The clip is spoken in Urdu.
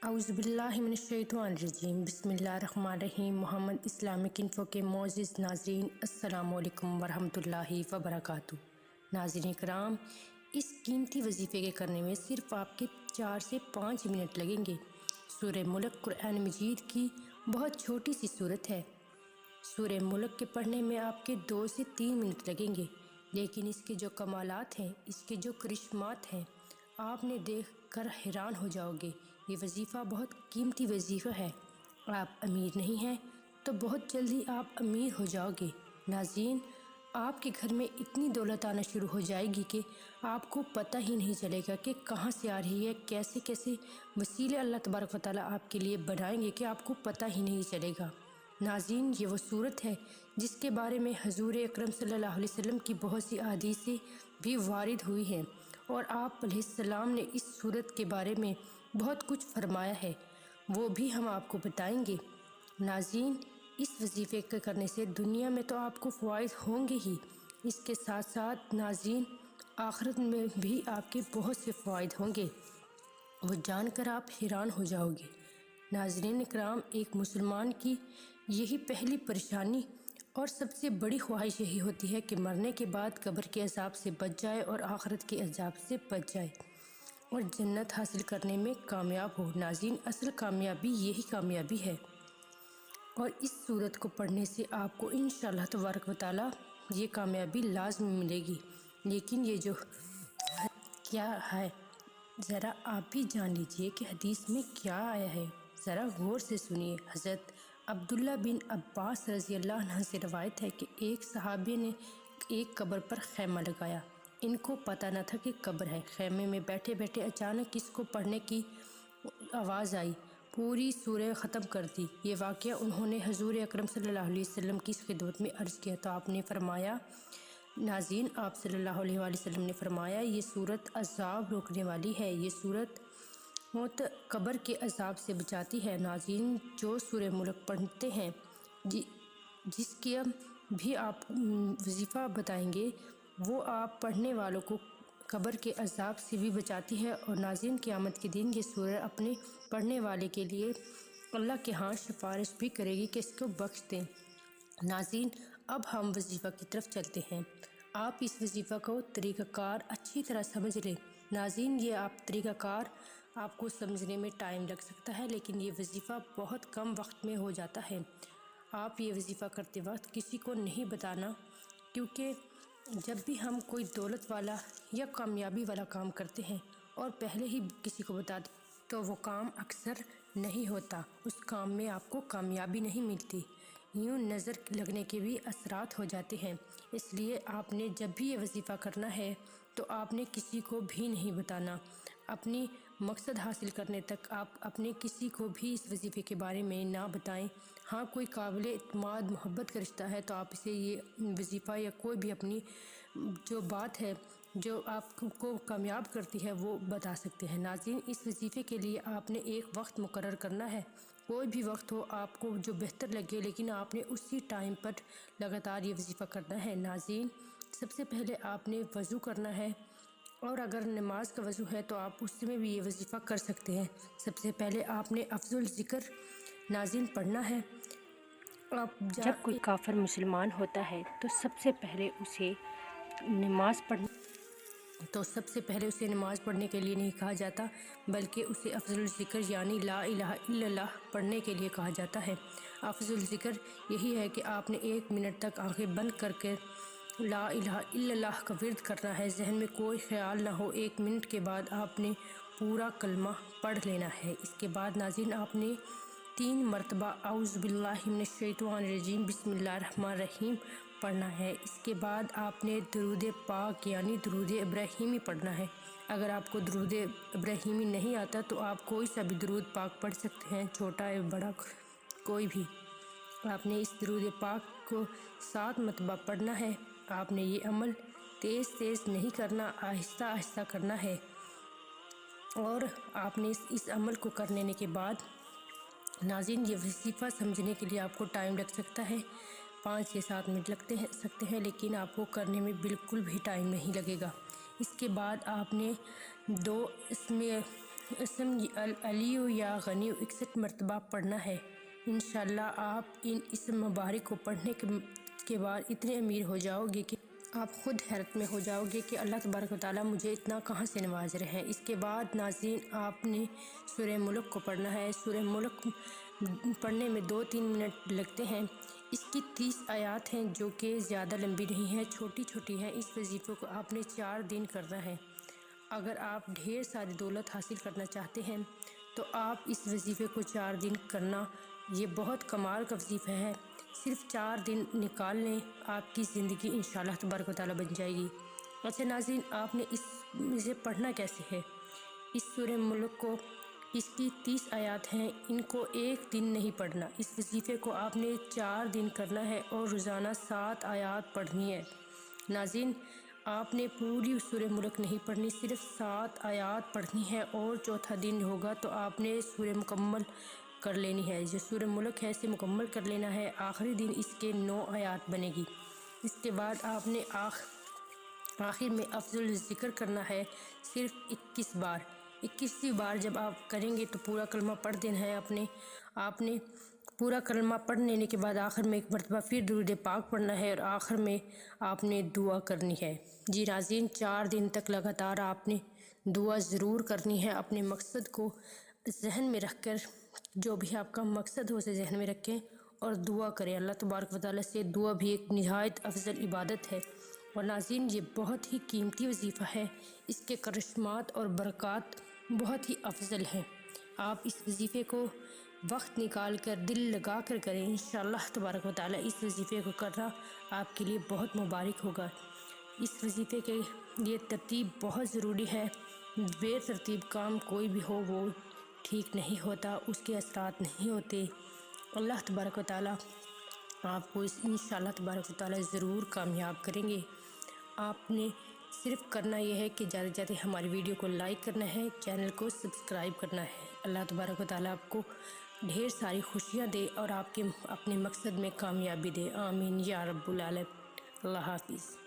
اعوذ باللہ من الشیطان الرجیم، بسم اللہ الرحمن الرحیم۔ محمد اسلامک انفو کے معزز ناظرین، السلام علیکم ورحمۃ اللہ وبرکاتہ۔ ناظرین کرام، اس قیمتی وظیفے کے کرنے میں صرف آپ کے 4 سے 5 منٹ لگیں گے۔ سورہ ملک قرآن مجید کی بہت چھوٹی سی صورت ہے۔ سورہ ملک کے پڑھنے میں آپ کے 2 سے 3 منٹ لگیں گے، لیکن اس کے جو کمالات ہیں، اس کے جو کرشمات ہیں، آپ نے دیکھ کر حیران ہو جاؤ گے۔ یہ وظیفہ بہت قیمتی وظیفہ ہے۔ آپ امیر نہیں ہیں تو بہت جلدی آپ امیر ہو جاؤ گے۔ ناظرین، آپ کے گھر میں اتنی دولت آنا شروع ہو جائے گی کہ آپ کو پتہ ہی نہیں چلے گا کہ کہاں سے آ رہی ہے، کیسے کیسے وسیلے اللہ تبارک و تعالیٰ آپ کے لیے بنائیں گے کہ آپ کو پتہ ہی نہیں چلے گا۔ ناظرین، یہ وہ صورت ہے جس کے بارے میں حضور اکرم صلی اللہ علیہ وسلم کی بہت سی احادیثیں بھی وارد ہوئی ہیں، اور آپ علیہ السلام نے اس صورت کے بارے میں بہت کچھ فرمایا ہے، وہ بھی ہم آپ کو بتائیں گے۔ ناظرین، اس وظیفے کے کرنے سے دنیا میں تو آپ کو فوائد ہوں گے ہی، اس کے ساتھ ساتھ ناظرین آخرت میں بھی آپ کے بہت سے فوائد ہوں گے، وہ جان کر آپ حیران ہو جاؤ گے۔ ناظرین اکرام، ایک مسلمان کی یہی پہلی پریشانی اور سب سے بڑی خواہش یہی ہوتی ہے کہ مرنے کے بعد قبر کے عذاب سے بچ جائے اور آخرت کے عذاب سے بچ جائے اور جنت حاصل کرنے میں کامیاب ہو۔ ناظرین، اصل کامیابی یہی کامیابی ہے، اور اس صورت کو پڑھنے سے آپ کو انشاءاللہ تبارک و تعالیٰ یہ کامیابی لازمی ملے گی۔ لیکن یہ جو کیا ہے، ذرا آپ بھی جان لیجئے کہ حدیث میں کیا آیا ہے، ذرا غور سے سنیے۔ حضرت عبداللہ بن عباس رضی اللہ عنہ سے روایت ہے کہ ایک صحابی نے ایک قبر پر خیمہ لگایا۔ ان کو پتہ نہ تھا کہ قبر ہے۔ خیمے میں بیٹھے بیٹھے اچانک اس کو پڑھنے کی آواز آئی، پوری سورہ ختم کر دی۔ یہ واقعہ انہوں نے حضور اکرم صلی اللہ علیہ وسلم کی خدمت میں عرض کیا تو آپ نے فرمایا، ناظرین، آپ صلی اللہ علیہ وآلہ وسلم نے فرمایا، یہ صورت عذاب روکنے والی ہے، یہ صورت موت قبر کے عذاب سے بچاتی ہے۔ ناظرین، جو سورہ ملک پڑھتے ہیں، جس کی بھی آپ وظیفہ بتائیں گے، وہ آپ پڑھنے والوں کو قبر کے عذاب سے بھی بچاتی ہے، اور ناظرین قیامت کے دن یہ سورہ اپنے پڑھنے والے کے لیے اللہ کے ہاں سفارش بھی کرے گی کہ اس کو بخش دیں۔ ناظرین، اب ہم وظیفہ کی طرف چلتے ہیں۔ آپ اس وظیفہ کو طریقہ کار اچھی طرح سمجھ لیں۔ ناظرین، یہ طریقہ کار آپ کو سمجھنے میں ٹائم لگ سکتا ہے، لیکن یہ وظیفہ بہت کم وقت میں ہو جاتا ہے۔ آپ یہ وظیفہ کرتے وقت کسی کو نہیں بتانا، کیونکہ جب بھی ہم کوئی دولت والا یا کامیابی والا کام کرتے ہیں اور پہلے ہی کسی کو بتا دیں تو وہ کام اکثر نہیں ہوتا، اس کام میں آپ کو کامیابی نہیں ملتی، یوں نظر لگنے کے بھی اثرات ہو جاتے ہیں۔ اس لیے آپ نے جب بھی یہ وظیفہ کرنا ہے تو آپ نے کسی کو بھی نہیں بتانا۔ اپنی مقصد حاصل کرنے تک آپ اپنے کسی کو بھی اس وظیفے کے بارے میں نہ بتائیں۔ ہاں، کوئی قابل اعتماد محبت کا رشتہ ہے تو آپ اسے یہ وظیفہ یا کوئی بھی اپنی جو بات ہے جو آپ کو کامیاب کرتی ہے وہ بتا سکتے ہیں۔ ناظرین، اس وظیفے کے لیے آپ نے ایک وقت مقرر کرنا ہے، کوئی بھی وقت ہو آپ کو جو بہتر لگے، لیکن آپ نے اسی ٹائم پر لگاتار یہ وظیفہ کرنا ہے۔ ناظرین، سب سے پہلے آپ نے وضو کرنا ہے، اور اگر نماز کا وضو ہے تو آپ اس میں بھی یہ وظیفہ کر سکتے ہیں۔ سب سے پہلے آپ نے افضل ذکر ناظرین پڑھنا ہے۔ جب کوئی کافر مسلمان ہوتا ہے تو سب سے پہلے اسے نماز پڑھنے کے لیے نہیں کہا جاتا، بلکہ اسے افضل الذکر یعنی لا الہ الا اللہ پڑھنے کے لیے کہا جاتا ہے۔ افضل الذکر یہی ہے کہ آپ نے 1 منٹ تک آنکھیں بند کر کے لا الہ الا اللہ کا ورد کرنا ہے، ذہن میں کوئی خیال نہ ہو۔ 1 منٹ کے بعد آپ نے پورا کلمہ پڑھ لینا ہے۔ اس کے بعد ناظرین آپ نے 3 مرتبہ اعوذ باللہ من الشیطان الرجیم بسم اللہ الرحمن الرحیم پڑھنا ہے۔ اس کے بعد آپ نے درود پاک یعنی درود ابراہیمی پڑھنا ہے۔ اگر آپ کو درود ابراہیمی نہیں آتا تو آپ کوئی سا بھی درود پاک پڑھ سکتے ہیں، چھوٹا یا بڑا کوئی بھی۔ آپ نے اس درود پاک کو 7 مرتبہ پڑھنا ہے۔ آپ نے یہ عمل تیز تیز نہیں کرنا، آہستہ آہستہ کرنا ہے، اور آپ نے اس عمل کو کرنے کے بعد ناظرین یہ وظیفہ سمجھنے کے لیے آپ کو ٹائم لگ سکتا ہے، 5 سے 7 منٹ سکتے ہیں، لیکن آپ کو کرنے میں بالکل بھی ٹائم نہیں لگے گا۔ اس کے بعد آپ نے 2 اس میں اسم العلیو یا غنیو 61 مرتبہ پڑھنا ہے۔ انشاءاللہ آپ ان اسم مبارک کو پڑھنے کے بعد اتنے امیر ہو جاؤ گے کہ آپ خود حیرت میں ہو جاؤ گے کہ اللہ تبارک و تعالیٰ مجھے اتنا کہاں سے نواز رہے ہیں۔ اس کے بعد ناظرین آپ نے سورہ ملک کو پڑھنا ہے۔ سورہ ملک پڑھنے میں 2-3 منٹ لگتے ہیں۔ اس کی 30 آیات ہیں جو کہ زیادہ لمبی نہیں ہیں، چھوٹی چھوٹی ہیں۔ اس وظیفے کو آپ نے 4 دن کرنا ہے۔ اگر آپ ڈھیر ساری دولت حاصل کرنا چاہتے ہیں تو آپ اس وظیفے کو 4 دن کرنا، یہ بہت کمال کا وظیفہ ہے۔ صرف 4 دن نکال لیں، آپ کی زندگی انشاءاللہ تبارک و تعالیٰ بن جائے گی۔ اچھا ناظرین، آپ نے اسے پڑھنا کیسے ہے؟ اس سورہ ملک کو، اس کی 30 آیات ہیں، ان کو ایک دن نہیں پڑھنا۔ اس وظیفے کو آپ نے 4 دن کرنا ہے اور روزانہ 7 آیات پڑھنی ہے۔ ناظرین، آپ نے پوری سورہ ملک نہیں پڑھنی، صرف 7 آیات پڑھنی ہے، اور چوتھا دن ہوگا تو آپ نے سورہ مکمل کر لینی ہے۔ جو سورہ ملک ہے اسے مکمل کر لینا ہے۔ آخری دن اس کے 9 آیات بنے گی۔ اس کے بعد آپ نے آخر میں افضل ذکر کرنا ہے، صرف 21 بار۔ 21ویں بار جب آپ کریں گے تو پورا کلمہ پڑھ دینا ہے۔ آپ نے پورا کلمہ پڑھ لینے کے بعد آخر میں ایک مرتبہ پھر درود پاک پڑھنا ہے، اور آخر میں آپ نے دعا کرنی ہے۔ جی ناظرین، 4 دن تک لگاتار آپ نے دعا ضرور کرنی ہے۔ اپنے مقصد کو ذہن میں رکھ کر، جو بھی آپ کا مقصد ہو اسے ذہن میں رکھیں اور دعا کریں۔ اللہ تبارک و تعالیٰ سے دعا بھی ایک نہایت افضل عبادت ہے، اور ناظرین یہ بہت ہی قیمتی وظیفہ ہے۔ اس کے کرشمات اور برکات بہت ہی افضل ہیں۔ آپ اس وظیفے کو وقت نکال کر، دل لگا کر کریں۔ انشاءاللہ تبارک و تعالیٰ اس وظیفے کو کرنا آپ کے لیے بہت مبارک ہوگا۔ اس وظیفے کے لیے ترتیب بہت ضروری ہے۔ بے ترتیب کام کوئی بھی ہو وہ ٹھیک نہیں ہوتا، اس کے اثرات نہیں ہوتے۔ اللہ تبارک و تعالیٰ آپ کو انشاءاللہ تبارک و تعالیٰ ضرور کامیاب کریں گے۔ آپ نے صرف کرنا یہ ہے کہ زیادہ سے زیادہ ہماری ویڈیو کو لائک کرنا ہے، چینل کو سبسکرائب کرنا ہے۔ اللہ تبارک و تعالیٰ آپ کو ڈھیر ساری خوشیاں دے اور آپ کے اپنے مقصد میں کامیابی دے۔ آمین یا رب العالمین۔ اللہ حافظ۔